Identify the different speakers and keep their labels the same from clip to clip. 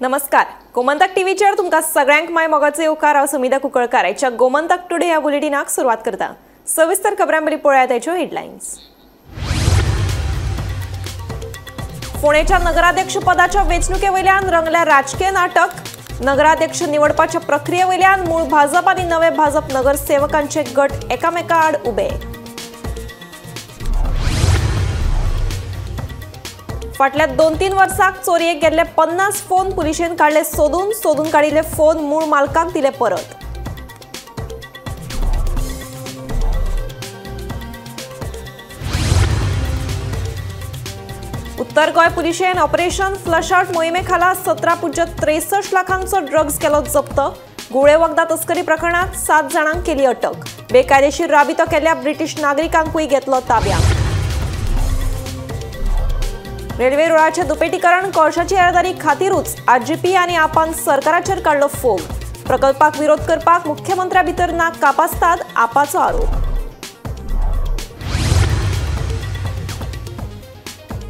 Speaker 1: नमस्कार. गोमंतक टीव्हीचेर तुमकां सगळ्यांक माय मोगाचो येवकार. हांव सुमिता कुंकळकार. आयच्या गोमंतक टुडे ह्या बुलेटिनाक सुरवात करता. सविस्तर खबरां पयलीं पळयात आयच्यो हेडलायन्स. फोंडेच्या नगराध्यक्ष पदाच्या वेंचणुके वयल्यान रंगल्या राजकीय नाटक. नगराध्यक्ष निवडपाच्या प्रक्रिये वयल्यान मूळ भाजप आनी नवे भाजप नगरसेवकांचे गट एकामेका आड उबे. फाटल्या 2-3 वर्सांक चोरयेक गेल्ले 50 फोन पुलिशेन काढले सोदून काडिल्ले फोन मूळ मालकाक दिले परत. उत्तर गोंय पुलिशेन ऑपरेशन फ्लश आउट मोहिमे खाला 17.63 लाखांचो ड्रग्स केलो जप्त. गुळे वखदा तस्करी प्रकरणात 7 जाणांक केली अटक. बेकायदेशीर राबितो केल्ल्या ब्रिटीश नागरिकांकूय घेतलो ताब्यात. रेल्वे रुळाचे दुपेटीकरण कोळशाची येरादारी खातीरूच आरजीपी आनी आपान सरकाराचेर काडलो फोग. प्रकल्पाक विरोध करपाक मुख्यमंत्र्या भितर नाक कापासतात आपाचो आरोप.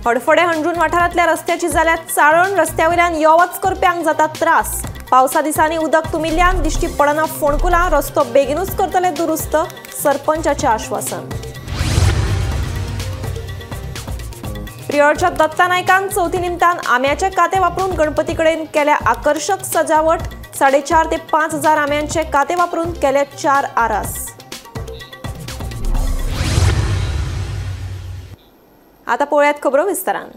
Speaker 1: हडफडे हंजून वाठारांतल्या रस्त्याची जाल्या चाळण. रस्त्यावयल्यान यो वच करप्यांक जाता त्रास. पावसा दिसांनी उदक तुमिल्ल्यान दिश्टी पडना फोंडकुलां. रस्तो बेगीनूच करतले दुरुस्त, सरपंचाचें आश्वासन. प्रियोरच्या दत्ता नायकान चवथी निमतान आंब्याचे काते वापरून गणपती कडेन केल्या आकर्षक सजावट. 4,500 ते 5,000 आंब्यांचे काते वापरून केले 4 आरास. आता पळयात खबरो विस्तारांत.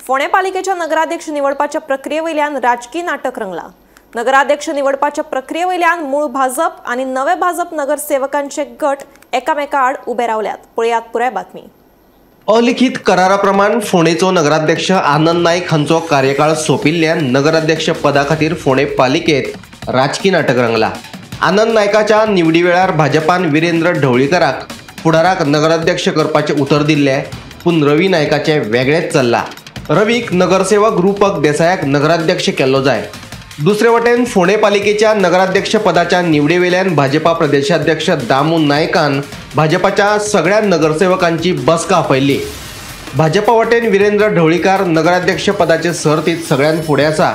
Speaker 1: फोंडे पालिकेच्या नगराध्यक्ष निवडपाच्या प्रक्रिये वयल्यान राजकीय नाटक रंगला. नगराध्यक्ष निवडपाच्या प्रक्रिये वयल्यान मूळ भाजप आनी नवे भाजप नगरसेवकांचे गट एकामेका आड उबे रावल्यात. पळयात पुराय बातमी.
Speaker 2: अलिखित कराराप्रमाण फोंडेचो नगराध्यक्ष आनंद नाईक हांचो कार्यकाळ सोंपिल्ल्यान नगराध्यक्ष पदा खातीर फोंडे पालिकेत राजकीय नाटक रंगला. आनंद नायकाच्या निवडी वेळार भाजपान विरेंद्र ढवळीकराक फुडाराक नगराध्यक्ष करपाचे उतर दिल्ले, पूण रवी नायकाचे वेगळेच चल्ला. रवीक नगरसेवक रुपक देसायाक नगराध्यक्ष केल्लो जाय. दुसरे वटेन फोंडे पालिकेच्या नगराध्यक्ष पदाच्या निवडे वेल्यान भाजपा प्रदेशाध्यक्ष दामू नायकान भाजपाच्या सगळ्या नगरसेवकांची बसका आपयल्ली. भाजपा वटेन विरेंद्र ढवळीकार नगराध्यक्ष पदाचे सर्तीत सगळ्यात फुडें आसा.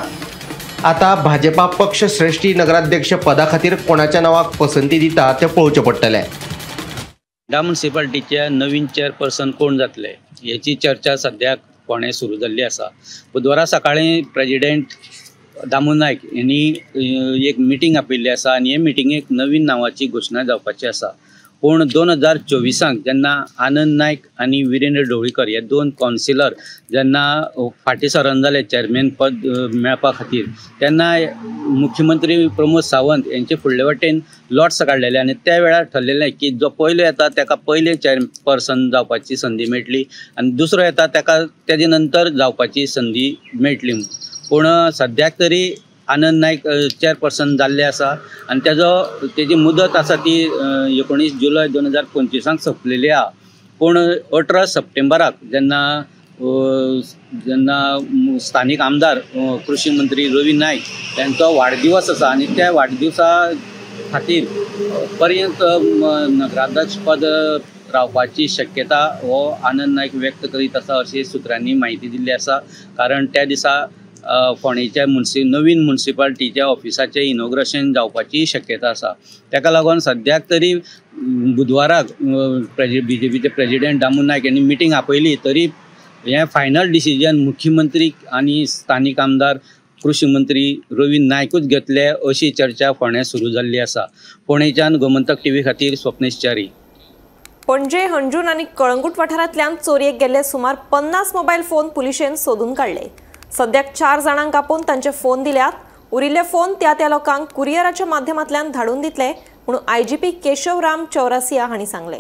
Speaker 2: आता भाजपा पक्ष श्रेष्ठी नगराध्यक्ष पदा खातीर कोणाच्या नावाक पसंती दिता तें पळोवचें पडटलें.
Speaker 3: ह्या म्युनिसिपालिटीचे नवीन चेअरपर्सन कोण जातले याची चर्चा सध्या फोंडे सुरू जाल्ली आसा. बुधवारा सकाळी प्रेसिडेंट दामू नायक यांनी एक मिटींग आपयल्ली आसा आनी हे मिटिंगेक नवीन नावाची घोशणा जावपाची आसा. पूण 2024 जेन्ना आनंद नायक आनी विरेंद्र ढवळीकर हे 2 कावन्सिलर जेन्ना फाटीं सरण जाले चेअरमॅन पद मेळपा खातीर, तेन्ना मुख्यमंत्री प्रमोद सावंत यांचे फुडले वटेन लॉट्स काडलेले आनी त्या वेळार ठरलेलें की जो पयलो येता ताका पयले चेअरपर्सन जावपाची संदी मेळटली आनी दुसरो येता ताका तेजे नंतर जावपाची संदी मेळटली. पूण सद्याक तरी आनंद नायक चेअरपर्सन जाल्ले आसा आनी तेजी मुदत आसा ती 19 जुलय 2025 सोंपलेली आहा. पूण 18 सप्टेंबराक जेन्ना स्थानीक आमदार कृषी मंत्री रवी नायक त्यांचो वाडदिवस आसा आनी त्या वाडदिवसा खातीर पर्यंत नगराध्यक्ष पद रावपाची शक्यता हो आनंद नायक व्यक्त करीत आसा अशी सुत्रांनी माहिती दिल्ली आसा. कारण त्या दिसा फोंडेच्या नवीन म्युनिसिपालिटीच्या ऑफिसाचें इनॉग्रेशन जावपाची शक्यता आसा. ताका लागून सद्याक तरी बुधवाराक BJPचे प्रेसिडेंट दामू नायक यांनी मिटींग आपयली, तरी हें फायनल डिसिजन मुख्यमंत्री आनी स्थानीक आमदार कृषी मंत्री रवी नायकूच घेतले अशी चर्चा फोंडे सुरू जाल्ली आसा. फोंडेच्यान गोमंतक टीव्ही खातीर स्वप्नेश च्यारी.
Speaker 1: पणजे, हंजून आनी कळंगूट वाठारांतल्यान चोरयेक गेल्ले सुमार 50 मोबायल फोन पुलिशेन सोदून काडले. सद्याक 4 जाणांक आपोवन तांचे फोन दिल्यात. उरिल्ले फोन त्या लोकांक कुरियराच्या माध्यमांतल्यान धाडून दितले म्हणून आयजीपी केशव राम चौरासिया हांणी सांगले.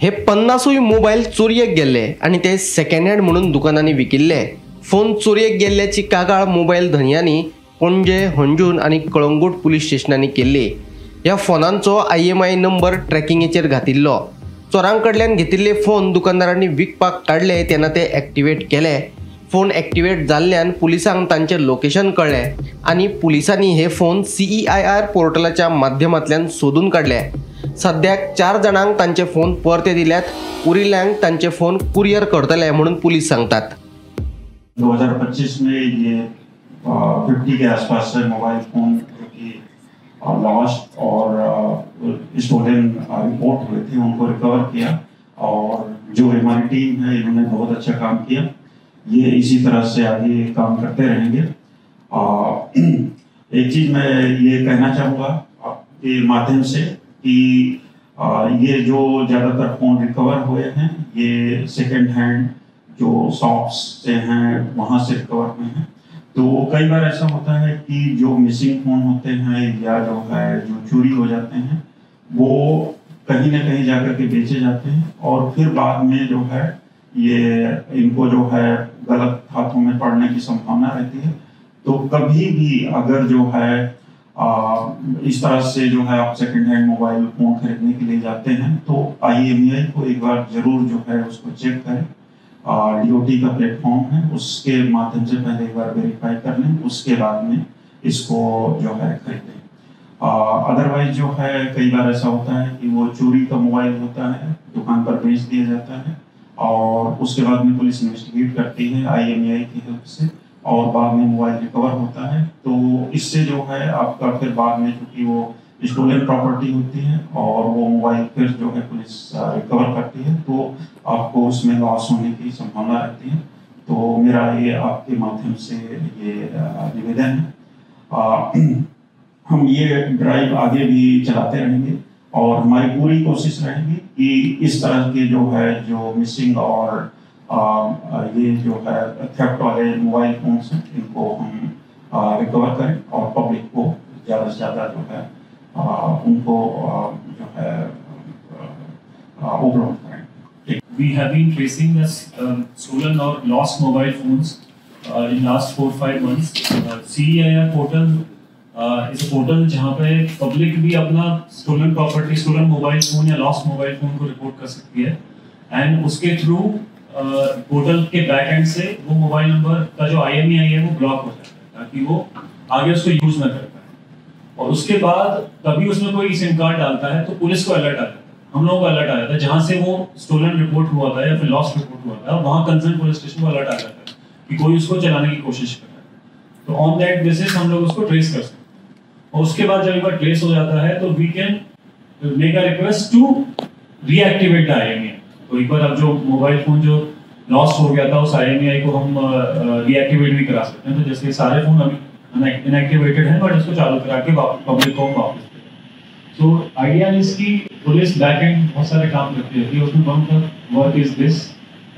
Speaker 2: हे 50 मोबायल चोरयेक गेल्ले आनी ते सेकंड हँड म्हणून दुकानांनी विकिल्ले. फोन चोरयेक गेल्ल्याची कागाळ मोबायल धन्यांनी पणजे, हंजून आनी कळंगूट पुलीस स्टेशनांनी केल्ली. ह्या फोनांचो IMI नंबर ट्रॅकिंगेचेर घातिल्लो. चोरांकडल्यान घेतिल्ले फोन दुकानदारांनी विकपाक काडले तेन्ना ते एक्टिवेट केले. फोन एक्टिवेट जाल्ल्यान पुलिसांक तांचे लोकेशन कळ्ळें आनी पुलिसांनी हे फोन CEIR पोर्टलाच्या माध्यमांतल्यान सोदून काडले. सद्याक 4 जाणांक तांचे फोन परते दिल्यात. उरिल्ल्यांक तांचे फोन कुरियर करतले म्हणून पुलीस सांगतात.
Speaker 4: 2025 में ये 50 के आसपास से मोबाइल फ़ोन जो कि लॉस्ट और स्टोलन रिपोर्ट हुए थे उनको रिकवर किया, और जो हमारी टीम है इन्होंने बहुत अच्छा काम किया। ये इसी तरह से आगे काम करते रहेंगे। एक चीज़ मैं ये कहना चाहूँगा आपके माध्यम से कि ये जो ज़्यादातर फ़ोन रिकवर हुए हैं ये सेकेंड हैंड जो शॉप्स से हैं वहाँ से रिकवर हुए हैं। तो कई बार ऐसा होता है कि जो मिसिंग फ़ोन होते हैं या जो चोरी हो जाते हैं वो कहीं ना कहीं जाकर के बेचे जाते हैं, और फिर बाद में जो है ये इनको जो है गलत हाथों में पड़ने की संभावना रहती है। तो कभी भी अगर जो है इस तरह से जो है आप सेकंड हैंड मोबाइल फ़ोन खरीदने के लिए जाते हैं तो IMEI को एक बार जरूर जो है उसको चेक करें। DOT का प्लेटफॉर्म है, उसके माध्यम से पहले एक बार वेरीफाई कर लें, उसके बाद में इसको जो है खरीदें। अदरवाइज जो है कई बार ऐसा होता है कि वो चोरी का मोबाइल होता है, दुकान पर बेच दिया जाता है और उसके बाद में पुलिस इन्वेस्टिगेट करती है IMEI की हेल्प से, और बाद में मोबाइल रिकवर होता है। तो इससे जो है आपका फिर बाद में क्योंकि वो स्टोलन प्रॉपर्टी होती है और वो मोबाइल फिर जो है पुलिस रिकवर करती है, तो आपको उसमें लॉस होने की संभावना रहती है। तो मेरा ये आपके माध्यम से ये निवेदन है। हम ये ड्राइव आगे भी चलाते रहेंगे और हमारी पूरी कोशिश रहेगी कि इस तरह के जो मिसिंग और ये जो है थेफ्ट वाले मोबाइल फोन्स हैं इनको हम रिकवर करें और पब्लिक को ज़्यादा से ज़्यादा जो है उनको जो है उपलब्ध करें।
Speaker 5: We have been tracing the stolen or lost mobile phones in last 4-5 months. CEIR portal is a portal जहाँ पे पब्लिक भी अपना stolen property, stolen mobile phone या lost mobile phone को रिपोर्ट कर सकती है, एंड उसके थ्रू पोर्टल के back end से वो mobile number का जो IMEI है वो ब्लॉक हो जाता है ताकि वो आगे उसको यूज ना कर पाए। और उसके बाद कभी उसमें कोई सिम कार्ड डालता है तो पुलिस को अलर्ट आ जाता है, हम लोगों को अलर्ट आ जाता है जहाँ से वो स्टोलन रिपोर्ट हुआ था या फिर लॉस्ट रिपोर्ट हुआ था, वहाँ कंसर्न पुलिस स्टेशन को अलर्ट आ जाता है कि कोई उसको चलाने की कोशिश कर रहा है। तो ऑन दैट बेसिस हम लोग उसको ट्रेस कर सकते हैं, और उसके बाद जब एक बार ट्रेस हो जाता है तो we can make a request to reactivate the IMEI। तो एक बार अब जो मोबाइल फोन जो लॉस्ट हो गया था उस IMEI को हम रीएक्टिवेट भी करा सकते हैं। तो जैसे सारे फोन अभी इनएक्टिवेटेड हैं बट इसको चालू करा के पब्लिक को वापस दें। तो आइडिया इज कि पुलिस बैक एंड बहुत सारे काम करती है, उसमें वन का work is this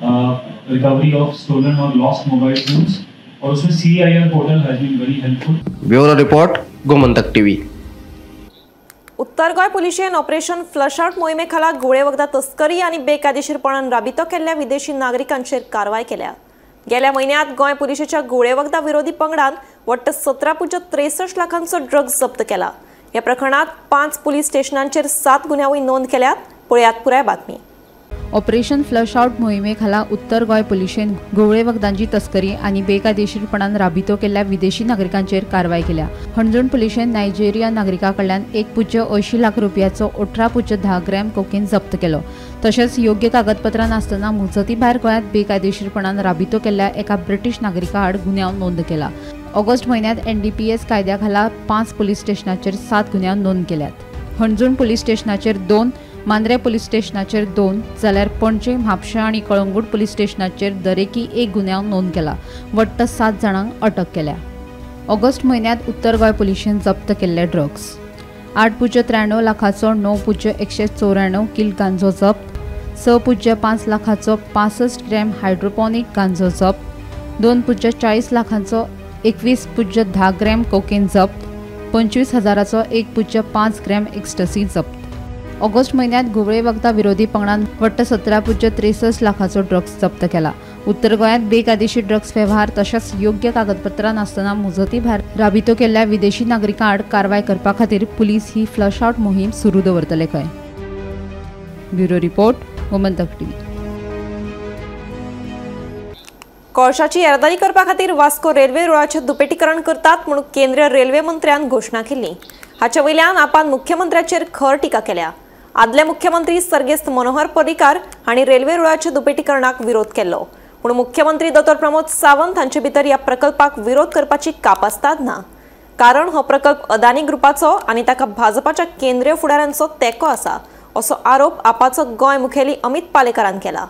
Speaker 5: recovery of stolen और लॉस्ट मोबाइल फोन्स, और उसमें CEIR portal has been very helpful.
Speaker 2: Bureau report Gomantak TV।
Speaker 1: उत्तर गोंय पुलिशेन ऑपरेशन फ्लश आउट मोहिमेखाला गुळे वखदा तस्करी आणि बेकायदेशीरपणान राबितो केल्ल्या विदेशी नागरिकांचेर कारवाय केल्या। गेल्या महिन्यात गोंय पुलिशेच्या गुळे वखदा विरोधी पंगडान वट्ट 17.63 लाखांचो ड्रग्ज जप्त केला। या प्रकरणात 5 पुलीस स्टेशनांचेर 7 गुन्यांवूय नोंद केल्यात। पळयात पुराय बातमी।
Speaker 6: ऑपरेशन फ्लश आउट मोहिमेखाला उत्तर गोंय पुलिशेन गुळे वखदांची तस्करी आणि बेकायदेशीरपणान राबितो केल्ल्या विदेशी नागरिकांचेर कारवाय केल्या। हणजूण पुलिशेन नायजेरिया नागरिकाकडल्यान 1.80 लाख रुपयाचो 18.10 ग्रॅम कोकेन जप्त केलो। तशेंच योग्य कागदपत्रां नासतना मुजती भायर गोंयांत बेकायदेशीरपणान राबितो केल्ल्या एका ब्रिटीश नागरिका आड गुन्यांव नोंद केला। ऑगस्ट महिन्यात NDPS कायद्याखाला 5 पुलीस स्टेशनाचेर 7 गुन्यांव नोंद केल्यात। हणजूण पुलीस स्टेशनाचेर 2, मांद्रे पुलीस स्टेशनाचेर 2, जाल्यार पणजे, म्हापशा आणि कळंगूट पुलीस स्टेशनाचेर दरेकी 1 गुन्यांव नोंद केला। वट्ट 7 जाणांक अटक केल्या। ऑगस्ट महिन्यात उत्तर गोंय पुलिशेन जप्त केल्ले ड्रग्स 8.93 लाखाचो 9.194 किल गांजो जप्त, 6.5 लाखाचो 65 ग्रॅम हायड्रोपोनिक गांजो जप्त, 2.40 लाखांचो 21.10 ग्रॅम कोकेन जप्त, 25,000चो 1.5 ग्रॅम एक्स्टसी जप्त। ऑगस्ट महिन्यात गुळे वखदा विरोधी पंगडान वट्ट 17.63 लाखाचो ड्रग्ज जप्त केला। उत्तर गोंयांत बेकायदेशीर ड्रग्ज वेव्हार तशेंच योग्य कागदपत्रां नासतना मुजती भायर राबितो केल्ल्या विदेशी नागरिकां आड कारवाय करपा खातीर पुलीस ही फ्लश आउट मोहीम सुरू दवरतले खंय। Bureau report Gomantak TV।
Speaker 1: कोळशाची येरादारी करपा खातीर वास्को रेल्वे रुळाचें दुपेटीकरण करतात म्हणून केंद्रीय रेल्वे मंत्र्यान घोशणा केली। हाचे वयल्यान आपान मुख्यमंत्र्याचेर खर टिका केल्या। आदले मुख्यमंत्री सर्गेस्त मनोहर पर्रीकार हांणी रेल्वे रुळाच्या दुपेटीकरणाक विरोध केल्लो। पूण मुख्यमंत्री डॉ प्रमोद सावंत हांचे भितर ह्या प्रकल्पाक विरोध करपाची काप आसतात ना, कारण हो प्रकल्प अदानी ग्रुपाचो आनी ताका भाजपाच्या केंद्रीय फुडाऱ्यांचो तेंको आसा असो आरोप आपाचो गोंय मुखेली अमित पालेकरान केला।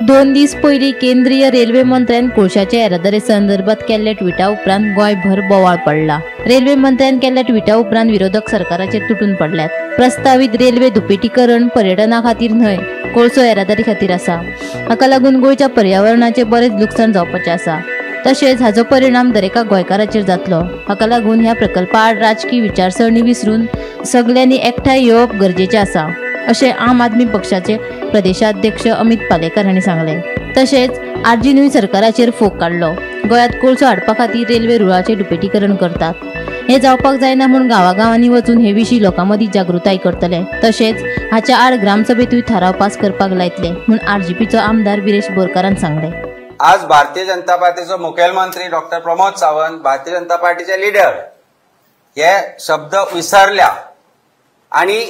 Speaker 7: 2 दीस पयलीं केंद्रीय रेल्वे मंत्र्यान कोळशाच्या येरादारी संदर्भात केल्ल्या ट्विटा उपरांत गोंयभर बोवाळ पडला। रेल्वे मंत्र्यान केल्ल्या ट्विटा उपरांत विरोधक सरकाराचेर तुटून पडल्यात। प्रस्तावित रेल्वे दुपेटीकरण पर्यटना खातीर न्हय, कोळसो येरादारी खातीर आसा। हाका लागून गोंयच्या पर्यावरणाचे बरेच लुकसाण जावपाचें आसा। तशेंच हाचो परिणाम दरेका गोंयकाराचेर जातलो। हाका लागून ह्या प्रकल्पा आड राजकीय विचारसरणी विसरून सगळ्यांनी एकठांय येवप गरजेचें आसा, अशें आम आदमी पक्षाचे प्रदेशाध्यक्ष अमित पालेकर हांणी सांगले। तशेंच आरजीनूय सरकाराचेर फोग काडलो। गोंयांत कोळसो हाडपा खातीर रेल्वे रुळाचें दुपेटीकरण करतात। हे जावपाक जायना म्हूण गांवागांवांनी वचून हे विशीं लोकां मदीं जागृताय करतले। तशेंच हाच्या आड ग्रामसभेतूय थाराव पास करपाक लायतले म्हूण आरजीपीचो आमदार विरेश बोरकारान सांगले।
Speaker 8: आज भारतीय जनता पार्टीचो मुखेलमंत्री डॉक्टर प्रमोद सावंत, भारतीय जनता पार्टीचे लिडर हे शब्द विसरल्या आणि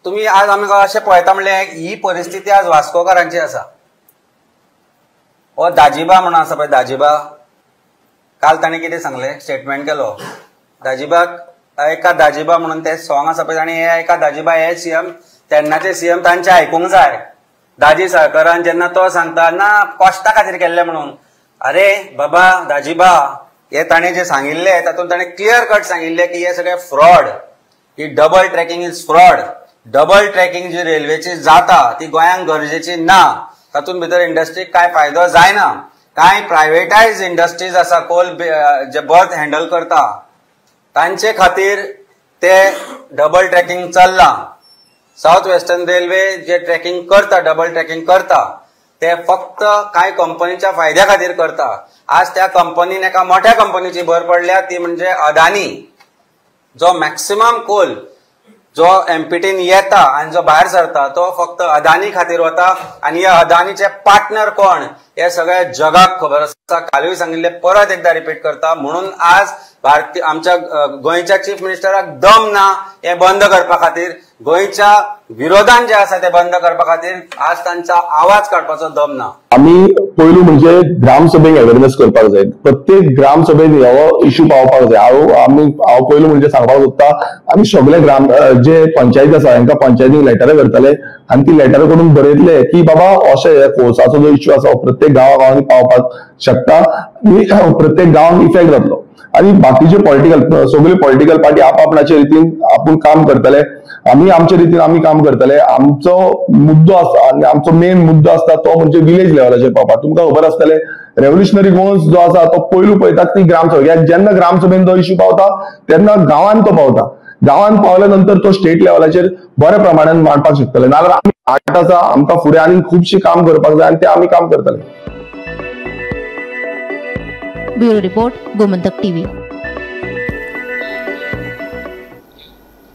Speaker 8: तुम्ही आज आमकां अशें पळयता म्हणलें ही परिस्थिती आज वास्कोकारांची आसा। हो दाजीबा म्हणून आसा पळय, दाजीबा काल ताणें कितें सांगलें, स्टेटमेंट केलो। दाजीबाक एका दाजीबा म्हणून ते सॉंग आसा पळय, आनी हे एका दाजीबा हे सीएम तेन्नाचे सीएम तांचे आयकूंक जाय। दाजी सरकारान जेन्ना तो सांगता ना कॉस्टा खातीर केल्ले म्हणून, अरे बाबा दाजीबा हे ताणें जे सांगिल्ले तातूंत ताणें क्लियर कट सांगिल्ले की हे सगळे फ्रॉड, ही double tracking is fraud. Double tracking जी रेल्वेची जाता ती गोंयांत गरजेची ना, तातूंत भितर इंडस्ट्रीक काय फायदो जायना। कांय प्रायवेटायज इंडस्ट्रीज आसा कोल जे बर्थ हँडल करता तांचे खातीर ते डबल ट्रॅकिंग चल्लां। साउथ वेस्टर्न रेल्वे जे ट्रॅकिंग करता, डबल ट्रॅकिंग करता, ते फक्त कांय कंपनीच्या फायद्या खातीर करता। आज त्या कंपनीन एका मोठ्या कंपनीची भर पडल्या, ती म्हणजे अदानी, जो मॅक्सिमम कोल जो एमपीटीन येता आणि जो भायर सरता तो फक्त अदानी खातीर वता। आणि या अदानीचे पार्टनर कोण हे सगळ्या जगाक खबर आसा। कालूय सांगिल्ले, परत एकदा रिपीट करता, म्हणून आज भारतीय आमच्या गोंयच्या चीफ मिनिस्टराक दम ना हे बंद करपा खातीर, गोंयच्या विरोधान जे आसा ते बंद करपा खातीर आज तांचा आवाज काडपाचो दम ना।
Speaker 9: आमी पयलू म्हणजे ग्रामसभेक अवेअरनेस करपाक जाय, प्रत्येक ग्रामसभेक हो इश्यू पावपाक जाय। हांव पयलू म्हणजे सांगपाक सोदता, आमी सगळे ग्राम जे पंचायत आसा हांकां पंचायतीक लेटरां करतले आनी ती लेटरां करून बरयतले की बाबा अशें कोळसाचो जो इश्यू आसा प्रत्येक गांवागांवांनी पावपाक शकता, प्रत्येक गांवांत इफेक्ट जातलो। आणि बाकीचे सगळे पॉलिटिकल पार्टी आपापल्याच्या रितीन आपूण काम करतले, आमी आमच्या रितीन आमी काम करतले। आमचो मुद्दो आसा आनी आमचो मेन मुद्दो आसता तो म्हणजे विलेज लेवलाचेर पावपाक। तुमकां खबर आसतले रेव्होल्युशनरी गोवन्स जो आसा तो पयलू पळयतात ती ग्रामसभेक, जेन्ना ग्रामसभेन तो इश्यू पावता तेन्ना गांवांत तो पावता। गांवांत पावल्या नंतर तो स्टेट लेवलाचेर बऱ्या प्रमाणान मांडपाक शकतले, नाल्यार आमी आठ आसा, आमकां फुडें आनी खुबशी काम करपाक जाय आनी ते आमी काम करतले।
Speaker 7: Bureau report, Gomantak TV.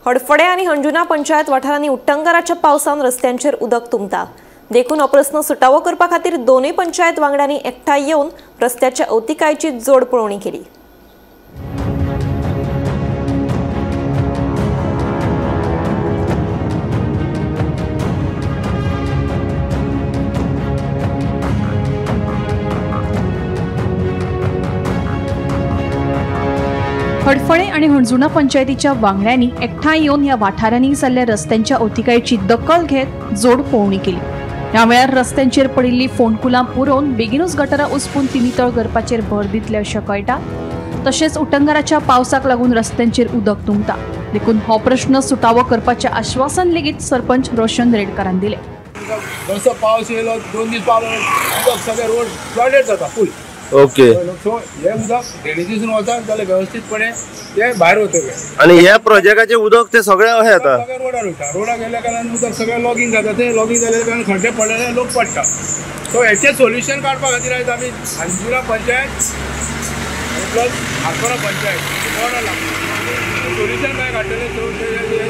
Speaker 1: Hadfade आणि हंजुना पंचायत वाठारांनी उट्टंगाराच्या पावसान रस्त्यांचेर उदक तुंबता। देखून हो प्रस्न सुटावो करपा खातीर दोनूय पंचायत वांगड्यांनी एकठांय येवन रस्त्याच्या अवतिकायेची जोड पळोवणी केली।
Speaker 10: हडफळे आणि हणजुणा पंचायतीच्या वांगड्यांनी एकठांय येवन ह्या वाठारांनी जाल्ल्या रस्त्यांच्या अवतिकायेची दखल घेत जोड पळोवणी केली। ह्या वेळार रस्त्यांचेर पडिल्ली फोंडकुलां पुरोवन बेगीनूच गटारां उस्पून ती नितळ करपाचेर भर दितले अशें कळटा। तशेंच उटंगाराच्या पावसाक लागून रस्त्यांचेर उदक तुंबता। देखून हो प्रश्न सुटावो करपाचें आश्वासन लेगीत सरपंच रोशन रेडकरान दिलें।
Speaker 11: जसो पावस येयलो 2 दीस पावलो उदक सगळे रोड फ्लडेड जाता फूल।
Speaker 12: ओके,
Speaker 11: सो हे उदक ड्रेनेजीसून वता जाल्यार व्यवस्थितपणे ते भायर वतले।
Speaker 12: आणि ह्या प्रोजेक्टाचे उदक ते सगळे अशें येता,
Speaker 11: रोडार वयता, रोडाक गेल्या कारणान उदक सगळें लॉगिंग जाता, ते लॉगिंग जाल्या कारणान खड्डे पडलेले लोक पडटा। सो हेचें सोल्युशन काडपा खातीर आयज आमी हंजुना पंचायत प्लस आरपोरा पंचायत ऑर्डर लागली, सोल्युशन काय काडटले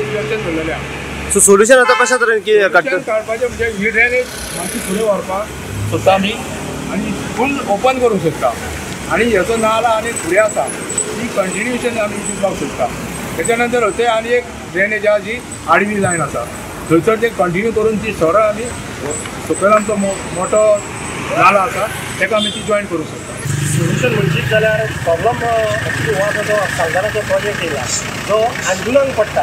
Speaker 11: इलेक्शन धरलेलें आहा।
Speaker 12: सो सोल्युशन आतां कशा तरेन की
Speaker 11: काडपाचें म्हणजे ही ड्रेनेज मातशी फुडें व्हरपाक सोदता आमी आनी फूल ओपन करूंक सोदता, आनी हेचो नाला आनी फुडें आसा ती कंटिन्युएशन आमी दिवपाक सोदता। तेच्या नंतर हथंय आनी एक ड्रेनेज आहा जी आडवी लायन आसा, थंयसर ते कंटिन्यू करून ती सरळ आमी सकयल आमचो मोठो नाला आसा ताका आमी ती जॉयन करूंक सोदता.
Speaker 13: सोल्युशन म्हणशीत जाल्यार प्रॉब्लम एक्चुली हो आसा जो सालदानाचो प्रोजेक्ट येयला जो अंजुनाक पडटा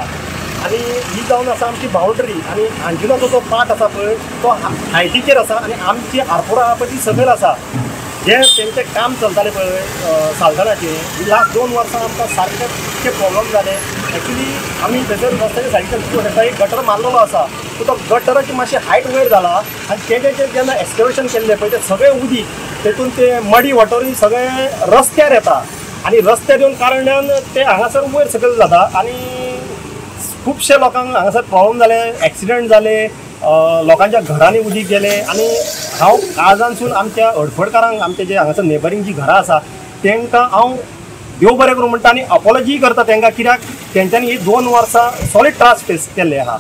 Speaker 13: आनी ही जावन आसा आमची बाउंड्री आनी अंजुनाचो जो पार्ट आसा पळय तो हायटीचेर आसा आनी आमची आरपोरा आहा पळय ती सकयल आसा. जे तेंचें काम चलतालें पळय सालदानाचें लास्ट 2 वर्सां आमकां सारके प्रॉब्लम जाले. एक्चुली आमी थंयसर रस्त्याच्या सायडीच्यान पळोवन येता एक गटर मारलेलो आसा सो तो गटराची मातशी हायट वयर जाला आनी तेजें जेन्ना एक्सकवेशन केल्लें पळय तें सगळें उदीक तेतून ते मडी वॉटरूय सगळे रस्त्यार येता आनी रस्त्यार येवन कारणान ते हांगासर वयर सकयल जाता आनी खुबशे लोकांक हांगासर प्रॉब्लम जाले, एक्सिडंट जाले, लोकांच्या घरांनी उदीक गेले आनी हांव काळजानसून आमच्या हडफडकारांक आमचे जे हांगासर नेबरींग जी घरां आसा तांकां हांव देव बरें करूं म्हणटा आनी अपॉलॉजी करता तांकां कित्याक तेंच्यांनी ही 2 वर्सां सॉलीड त्रास फेस केल्ले आहा.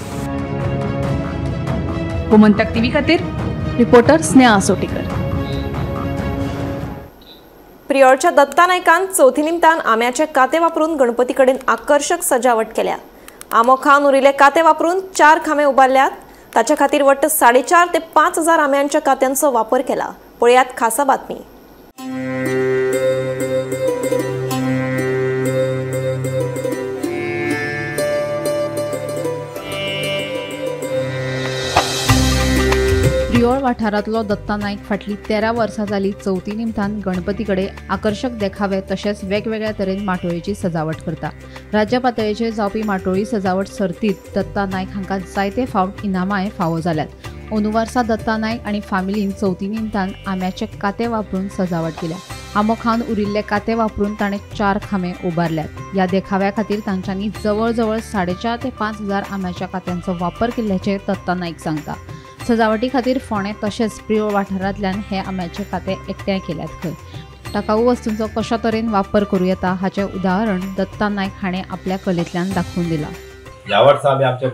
Speaker 10: गोमंतक टीव्ही खातीर रिपोर्टर स्नेहा सोटीकर.
Speaker 1: प्रियोरच्या दत्ता नायकान चवथी निमतान आंब्याचे काते वापरून गणपती कडेन आकर्षक सजावट केल्या. आंबो खावन उरिल्ले काते वापरून 4 खांबे उबारल्यात. ताच्या खातीर वट्ट 4.5 ते 5,000 आंब्यांच्या कात्यांचो वापर केला. पळयात खासा बातमी.
Speaker 6: प्रियोळ वाठारांतलो दत्ता नायक फाटली 13 वर्सां जाली चवथी निमतान गणपती कडेन आकर्षक देखावे तशेंच वेगवेगळ्या तरेन माटोळेची सजावट करता. राज्य पातळीचेर जावपी माटोळी सजावट सर्तींत दत्ता नायक हांकां जायते फावट इनामांय फावो जाल्यात. अंदू वर्सा दत्ता नायक आनी फामिलीन चवथी निमतान आंब्याचे काते वापरून सजावट केल्या. आंबो खावन उरिल्ले काते वापरून ताणें 4 खांबे उबारल्यात. ह्या देखाव्या खातीर तांच्यांनी जवळ जवळ 4.5 ते 5,000 आंब्याच्या कात्यांचो वापर केल्ल्याचें दत्ता नायक सांगता. सजावटी खातीर फोंडे तशेंच प्रियोळ वाठारांतल्यान हे आंब्याचे काते एकठांय केल्यात खंय. टाकाऊ वस्तूंचो कशा तरेन वापर करूं येता हाचें उदाहरण दत्ता नायक हाणें आपल्या कलेंतल्यान दाखोवन दिलां.
Speaker 14: ह्या वर्सा आमी आमच्या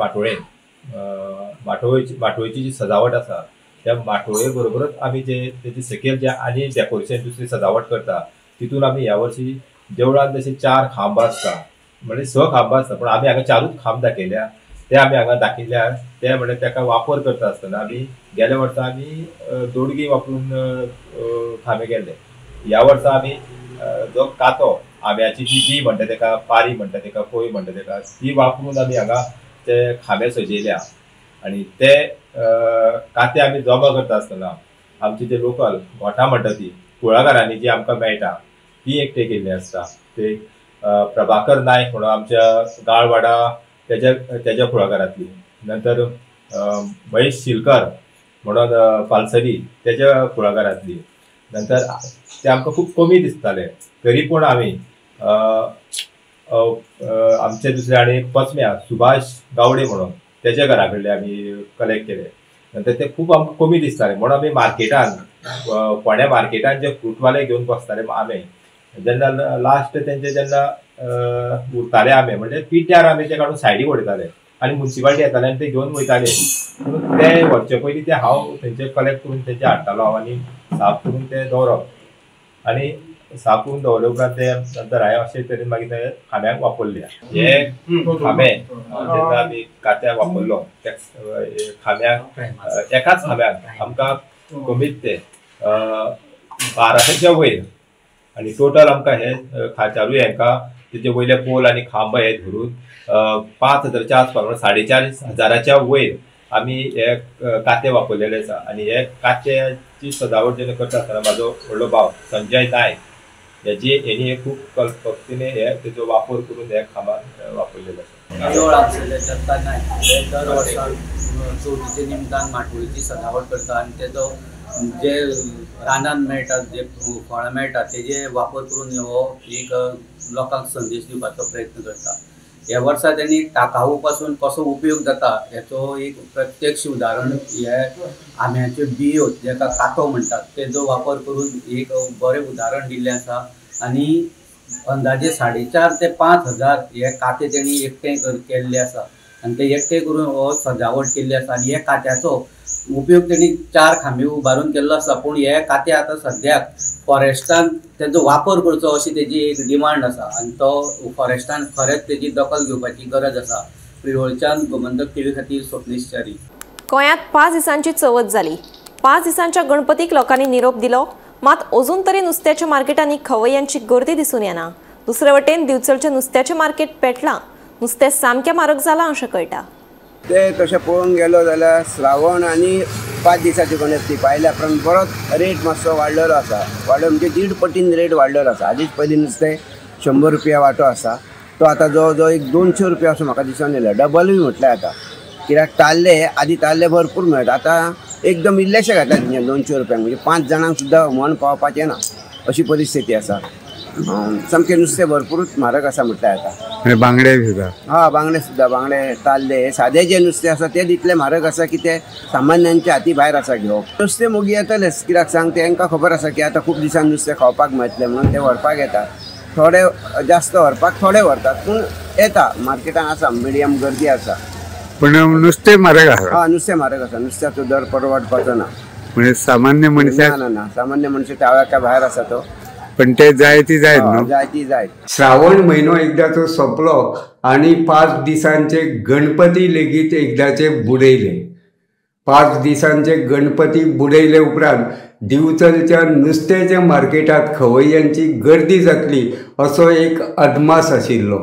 Speaker 14: माटोळेची जी सजावट आसा त्या माटोळे बरोबरच आमी जे तेजी सकयल जे आनी डेकोरेशन दुसरी सजावट करता तितून आमी ह्या वर्षी देवळांत जशे 4 खांब आसता म्हणजे 6 खांब आसता पण आमी हांगा 4च खांब दाखयल्या ते आमी हांगा दाखयल्या. ते म्हणजे ताका वापर करता आसतना आमी गेल्या वर्सा आमी दोडगी वापरून खांबे केल्ले. ह्या वर्सा आमी जो कातो आंब्याची जी म्हणटा ताका पारी म्हणटा ताका कोय म्हणटा ताका ती वापरून आमी हांगा ते खांबे सजयल्या आनी ते काते आमी जमा करता आसतना आमचे जे लोकल गोठां म्हणटा ती कुळागरांनी जी आमकां मेळटा ती एकठांय केल्ली आसता. ते प्रभाकर नायक म्हणून आमच्या गाळवाडा तेज्या कुळागरांतली, नंतर महेश शिलकर म्हणून पालसरी तेज्या कुळागरांतली, नंतर ते आमकां खूब कमी दिसताले तरी पूण आमी आमचे दुसरे आनी एक पचम्या सुभाष गावडे म्हणून तेज्या घरा कडले आमी कलेक्ट केले. नंतर ते खूब आमकां कमी दिसताले म्हणून आमी मार्केटान फोंड्या मार्केटान जे फ्रूटवाले घेवन बसताले आंबे जेन्ना लास्ट तेंचे जेन्ना उरताले आंबे म्हणजे पिड्ड्यार आंबे ते काडून सायडीक उडयताले आनी म्युन्सिपालिटी येताले आनी ते घेवन वयताले. ते व्हरचे पयलीं ते हांव थंयचे कलेक्ट करून तेंचे हाडटालो हांव आनी साफ करून ते दवरप आनी साफ करून दवरले उपरांत ते नंतर हांवें अशे तरेन मागीर ते खांब्यांक वापरले. हे खांबे जेन्ना आमी कात्याक वापरलो त्या खांब्याक एकाच खांब्याक आमकां कमीत ते 1200च्या वयर आनी टोटल आमकां हे खाच्यारूय हांकां तेजे वयले पोल आनी खांब हे धरून 5,000च्या आसपास म्हणजे 4,500च्या वयर आमी हे काते वापरलेले आसा. आनी हे कात्याची सजावट जेन्ना करता आसतना म्हाजो व्हडलो भाव संजय नायक हेणी खूब कल्पकतेने हे तेजो वापर करून हे खांबान वापरलेले आसा.
Speaker 3: दर वर्साक चवथीचे निमतान माटोळीची सजावट करता आनी तेजो जे रानान मेळटात जे फळां मेळटा तेजे वापर करून हो एक लोकांक संदेश दिवपाचो प्रयत्न करता. ह्या वर्सा त्यांनी टाकाऊ पासून कसो उपयोग जाता हेचो एक प्रत्यक्ष उदाहरण हे आंब्याच्यो बियो जेका कातो म्हणटात तेजो वापर करून एक बरें उदाहरण दिल्लें आसा. आनी अंदाजे 4.5 ते 5,000 हे काते तेणी एकठांय केल्ले आसा आनी ते एकठांय करून हो सजावट केल्ली आसा. आनी हे कात्याचो उपयोग तेणी 4 खांबे उबारून केल्लो आसा पूण हे काते आतां सद्याक फॉरेस्टान तेजो वापर करचो अशी तेजी एक डिमांड आसा आनी तो फॉरेस्टान खरेंच तेजी दखल घेवपाची गरज आसा. प्रियोळच्यान गोमंतक टीव्ही खातीर स्वप्नीश च्यारी.
Speaker 1: गोंयांत 5 दिसांची चवथ जाली. 5 दिसांच्या गणपतीक लोकांनी निरोप दिलो, मात अजून तरी नुस्त्याच्या मार्केटांनी खवय्यांची गर्दी दिसून येना. दुसरे वटेन दिवचलच्या नुस्त्याचें मार्केट पेटलां, नुस्तें सामकें म्हारग जालां अशें कळटा.
Speaker 15: ते तशें पळोवंक गेलो जाल्यार श्रावण आनी 5 दिसाची गणपती पायल्या उपरांत बरोच रेट मातसो वाडलेलो आसा. वाडलो म्हणजे 1.5 पटीन रेट वाडलेलो आसा. आदींच पयलीं नुस्तें 100 रुपया वांटो आसा, तो आतां जवळ जवळ एक 200 रुपया असो म्हाका दिसून येयलो. डबलूय म्हटल्यार आतां, कित्याक आदीं ताल्ले भरपूर मेळत, आतां एकदम इल्लेशे घातल्या 200 रुपयांक, म्हणजे 5 जाणांक सुद्दां म्हण पावपाचें ना अशी परिस्थिती आसा. सामकें नुस्तें भरपूरूच म्हारग आसा म्हटल्यार आतां.
Speaker 16: बांगडे सुद्दां?
Speaker 15: बांगडे सुद्दां, बांगडे ताल्ले सादें जे नुस्तें आसा तें तितलें म्हारग आसा की तें सामान्यांच्या हाती भायर आसा घेवप. नुस्तें मोगी येतलेच, कित्याक सांग तेंकां खबर आसा की आतां खूब दिसान नुस्तें खावपाक मेळटलें म्हणून ते व्हरपाक येतात. थोडे जास्त व्हरपाक थोडे व्हरतात, पूण येता मार्केटान आसा मिडियम गर्दी आसा.
Speaker 16: पण नुस्तें म्हारग आसा?
Speaker 15: नुस्तें म्हारग आसा. नुस्त्याचो दर परवडपाचो ना.
Speaker 16: म्हणजे सामान्य मनशाक?
Speaker 15: ना, सामान्य मनशां त्या भायर आसा तो.
Speaker 16: पण ते जाय ती जायत न्हू?
Speaker 15: जाय ती जायत.
Speaker 17: श्रावण म्हयनो एकदाचो सोंपलो आनी 5 दिसांचे गणपती लेगीत एकदाचे बुडयले. 5 दिसांचे गणपती बुडयले उपरांत दिवचलच्या नुस्त्याच्या मार्केटात खवय्यांची गर्दी जातली असो एक अदमास आशिल्लो.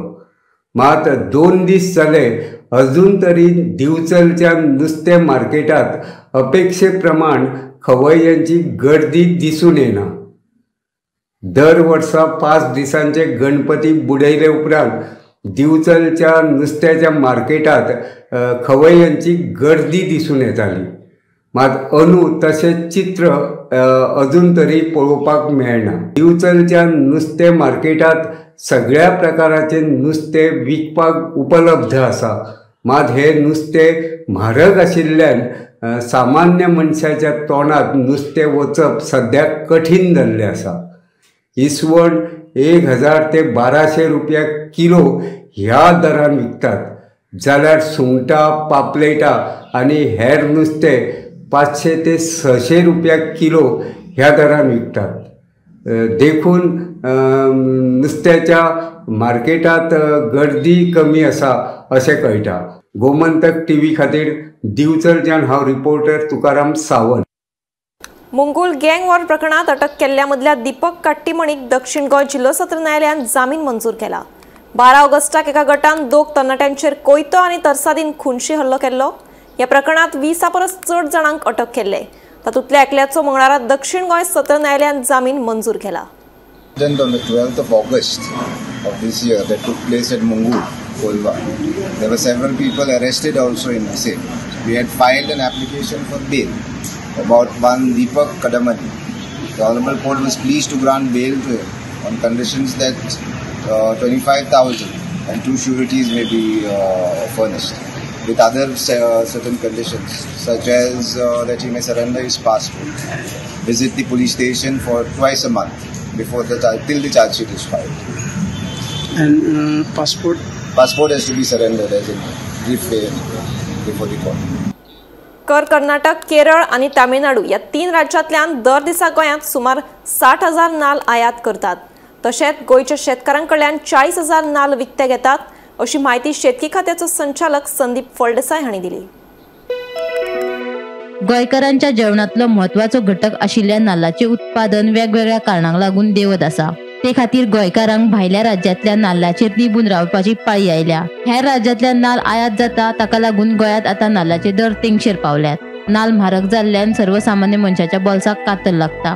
Speaker 17: मात 2 दीस जाले अजून तरी दिवचलच्या नुस्तें मार्केटात अपेक्षे प्रमाण खवय्यांची गर्दी दिसून येना. दर वर्सा 5 दिसांचे गणपती बुडयले उपरांत दिवचलच्या नुस्त्याच्या मार्केटात खवय्यांची गर्दी दिसून येताली. मात अंदू तशें चित्र अजून तरी पळोवपाक मेळना. दिवचलच्या नुस्तें मार्केटात सगळ्या प्रकाराचें नुस्तें विकपाक उपलब्ध आसा. मात हे नुस्तें म्हारग आशिल्ल्यान सामान्य मनशाच्या तोंडात नुस्तें वचप सद्याक कठीण जाल्लें आसा. इसवण 1000 ते 1200 रुपया किलो ह्या दरान विकतात, जाल्यार सुंगटां, पापलेटां आनी हेर नुस्तें 500 ते 600 रुपया किलो ह्या दरान विकतात. देखून नुस्त्याच्या मार्केटात गर्दी कमी आसा अशें कळटा. गोमंतक टीव्ही खातीर दिवचलच्यान हांव रिपोर्टर तुकाराम सावंत.
Speaker 1: मुंगूल गँग वॉर प्रकरणात अटक केल्ल्या मदल्या दीपक काट्टीमणीक दक्षिण गोंय जिल्लो सत्र न्यायालयान जामीन मंजूर केला. 12 ऑगस्टाक एका गटान 2 तरणाट्यांचेर कोयतो आनी तरसादीन खुनशी हल्लो केल्लो. ह्या प्रकरणात 20 परस चड जाणांक अटक केल्ले. तातूंतल्या एकल्याचो मंगळारा दक्षिण गोंय सत्र न्यायालयान जामीन मंजूर केला.
Speaker 18: On the 12th of August of this year that took place at Mungul, Kolva. There were several people arrested also in the same. We had filed an application for bail about one Deepak Kadamani. The Honorable Court was pleased to grant bail to him on conditions that 25,000 and 2 sureties may be furnished, with other certain conditions such as that he may surrender his passport, visit the police station for twice a month before till the charge sheet is filed.
Speaker 19: And passport
Speaker 18: has to be surrendered as in brief way before the court.
Speaker 1: Karnataka, Kerala आणि तामिळनाडू या 3 राज्यांतल्यान दर दिसा गोंयांत सुमार 60,000 नाल्ल आयात करतात. तशेंच गोंयच्या शेतकारांकडल्यान 40,000 नाल्ल विकते घेतात अशी माहिती शेतकी खात्याचो संचालक संदीप फळदेसाय हांणी दिली.
Speaker 7: गोंयकारांच्या जेवणातलो महत्वाचो घटक आशिल्ल्या नाल्लाचे उत्पादन वेगवेगळ्या कारणांक लागून देवत आसा. ते खातीर गोंयकारांक भायल्या राज्यांतल्या नाल्लाचेर निबून रावपाची पाळी आयल्या. हेर राज्यांतल्यान नाल्ल आयात जाता, ताका लागून गोंयांत आतां नाल्लाचे दर तेंगशेर पावल्यात. नाल्ल म्हारग जाल्ल्यान सर्वसामान्य मनशाच्या बोल्साक कातर लागता.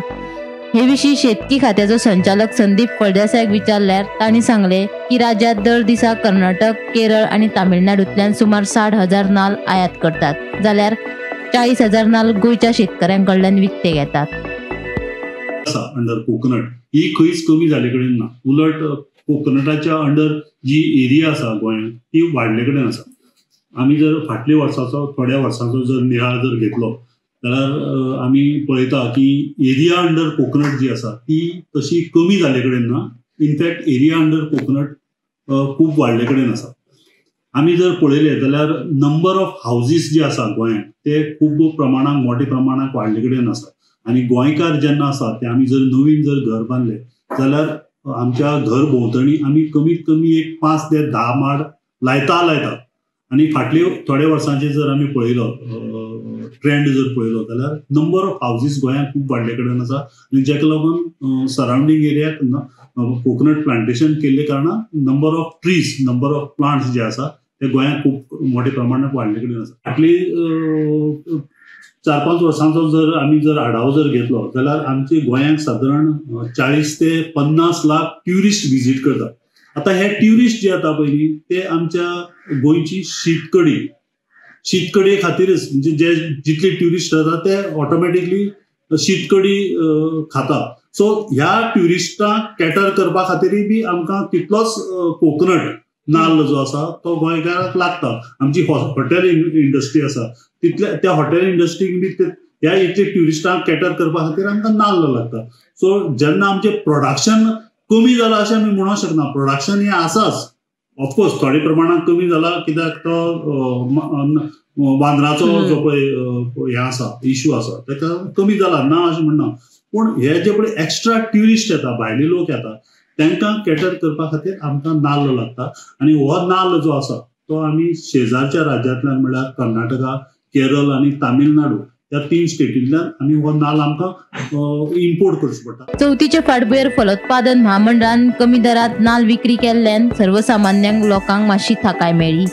Speaker 7: हे विशीं शेतकी खात्याचो संचालक संदीप फळदेसायक विचारल्यार तांणी सांगले की राज्यांत दर दिसा कर्नाटक, केरळ आनी तामिळनाडूंतल्यान सुमार 60,000 नाल्ल आयात करतात, जाल्यार 40,000 नाल्ल गोंयच्या शेतकऱ्यांकडल्यान विकते घेतात.
Speaker 20: अंडर कोकोनट ही खंयच कमी जाले कडेन ना. उलट कोकोनटाच्या अंडर जी एरिया आसा गोंयांत ती वाडले कडेन आसा. आमी जर फाटल्या वर्साचो थोड्या वर्साचो जर नियाळ जर घेतलो जाल्यार आमी पळयता की एरिया अंडर कोकोनट जी आसा ती तशी कमी जाले कडेन ना. इनफॅक्ट एरिया अंडर कोकोनट खूब वाडले कडेन आसा. आमी जर पळयले जाल्यार नंबर ऑफ हाऊजीस जे आसा गोंयांत ते खूब प्रमाणात मोठ्या प्रमाणात वाडले कडेन आसा. आनी गोंयकार जेन्ना आसा ते आमी जर नवीन जर घर बांदले जाल्यार आमच्या घर भोंवतणी आमी कमीत कमी एक 5 ते 10 माड लायतात. आनी फाटले थोड्या वर्सांचे जर आमी पळयलो ट्रेंड जर पळयलो जाल्यार नंबर ऑफ हाऊजीस गोंयांत खूब वाडले कडेन आसा आनी जाका लागून सरावंडींग एरियाक कोकोनट प्लांटेशन केल्ले कारणान number of trees number of plants जे आसा ते गोंयांत खूब मोठ्या प्रमाणात वाडले कडेन आसा. फाटली 4-5 वर्सांचो जर आमी जर आढावो जर घेतलो जाल्यार आमचे गोंयांक सादारण 40 ते 50 लाख ट्युरिस्ट विजीट करतात. आता हे ट्युरिस्ट जे आता पयली ते आमच्या गोंयची शीतकडी खातीरच म्हणजे जे जितले ट्युरिस्ट जाता ते ऑटोमॅटिकली शीतकडी खाता. सो ह्या ट्युरिस्टांक कॅटर करपा खातीरय बी आमकां तितलोच कोकोनट नाल्ल जो आसा तो गोंयकाराक लागता. आमची हॉटेल इंडस्ट्री आसा तितल्या त्या हॉटेल इंडस्ट्रीक बी ह्या इतले ट्युरिस्टांक कॅटर करपा खातीर आमकां नाल्ल लागता. सो जेन्ना आमचें प्रोडक्शन कमी जालां अशें आमी म्हणूंक शकना. प्रोडक्शन हें आसाच ऑफकोर्स थोड्या प्रमाणात कमी जाला कित्याक तो वांदराचो जो पळय हें आसा इश्यू आसा ताका कमी जाला ना अशें म्हणना. पूण हे जे पळय एक्स्ट्रा ट्युरिस्ट येता भायले लोक येता तांकां कॅटर करपा खातीर आमकां नाल्ल लागता. आनी हो नाल्ल जो आसा तो आमी शेजारच्या राज्यांतल्यान म्हळ्यार कर्नाटका, केरळ आनी तामिळनाडू या 3 स्टेटींतल्यान आमी हो नाल्ल आमकां इम्पोर्ट करचो पडटा.
Speaker 7: चवथीचे फाटभुंयेर फलोत्पादन महामंडळान कमी दरात नाल्ल विक्री केल्ल्यान सर्वसामान्य लोकांक मातशी थाकाय मेळ्ळी.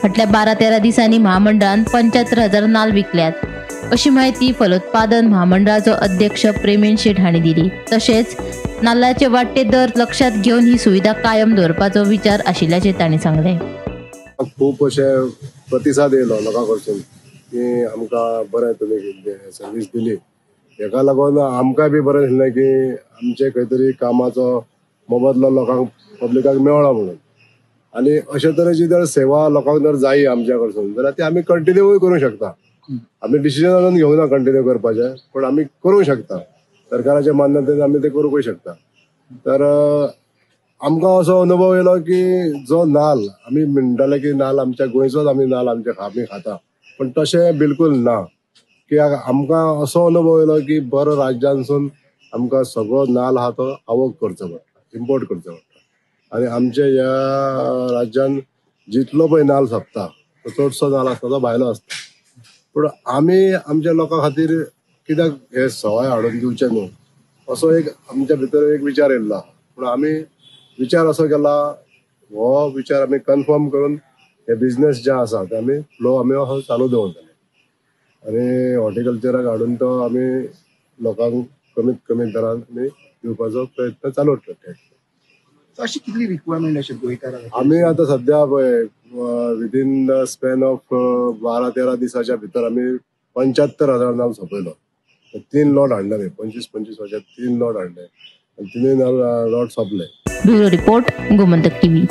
Speaker 7: फाटल्या 12-13 दिसांनी महामंडळान 75,000 नाल्ल विकल्यात अशी माहिती फलोत्पादन महामंडळाचो अध्यक्ष प्रेमीन शेट हांणी दिली. तशेंच नाल्लाचे वाडटे दर लक्षात घेवन ही सुविधा कायम दवरपाचो विचार आशिल्ल्याचे तांणी सांगले.
Speaker 21: खूब अशे प्रतिसाद येयलो लोकां कडसून की आमकां बरें तुमी सर्वीस दिली. हेका लागून आमकांय बी बरें दिसलें की आमचे खंय तरी कामाचो मोबदलो लोकांक पब्लिकाक मेळ्ळो म्हणून. आनी अशे तरेची जर सेवा लोकांक जर जायी आमच्या कडसून जाल्यार ती आमी कंटिन्यूय करूंक शकता. आमी डिसिजन अजून घेवना कंटिन्यू करपाचें पूण आमी करूंक शकता. सरकाराच्या मान्यतेन आमी ते करूंकूय शकता. तर आमकां असो अनुभव येयलो की जो नाल्ल आमी म्हणटाले की नाल्ल आमच्या गोंयचोच आमी नाल्ल आमी खाता पण तशें बिलकूल ना. कित्याक आमकां असो अनुभव येयलो की बरो राज्यांसून आमकां सगळो नाल्ल आहा तो आवक करचो पडटा, इम्पोर्ट करचो पडटा. आनी आमच्या ह्या राज्यान जितलो पळय नाल्ल सोंपता तो चडसो नाल्ल आसता तो भायलो आसता. पूण आमी आमच्या लोकां खातीर कित्याक हे सवाय हाडून दिवचे न्हू असो एक आमच्या भितर एक विचार येयल्लो. पूण आमी विचार असो केला हो विचार आमी कन्फर्म करून हे बिझनेस जे आसा ते आमी फ्लो आमी असो चालू दवरतले. आनी हॉर्टिकल्चराक हाडून तो आमी लोकांक कमीत कमी दरान आमी दिवपाचो प्रयत्न चालू करतले.
Speaker 22: अशी कितली रिक्वायरमेंट अशी गोंयकारांक
Speaker 21: आमी आतां सद्या पळय विदीन द स्पॅन ऑफ 12-13 दिसाच्या भितर आमी 75,000 नाल्ल सोंपयलो. 3 लॉट हाडले 25-25 वर्षात 3 लॉट हाडले आनी 3 लॉट सोंपले.
Speaker 7: Bureau report Gomantak TV.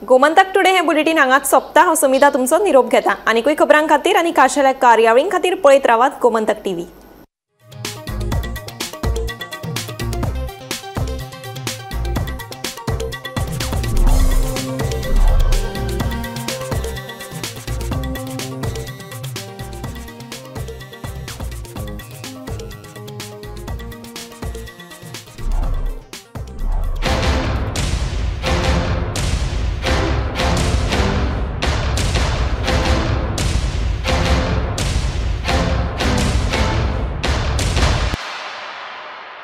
Speaker 1: Gomantak today हे बुलेटिन हांगाच सोंपता. हांव समिता तुमचो निरोप घेता. आनीकूय खबरां खातीर आनी खाशेल्या कार्यावळीं खातीर पळयत रावात गोमंतक टीव्ही.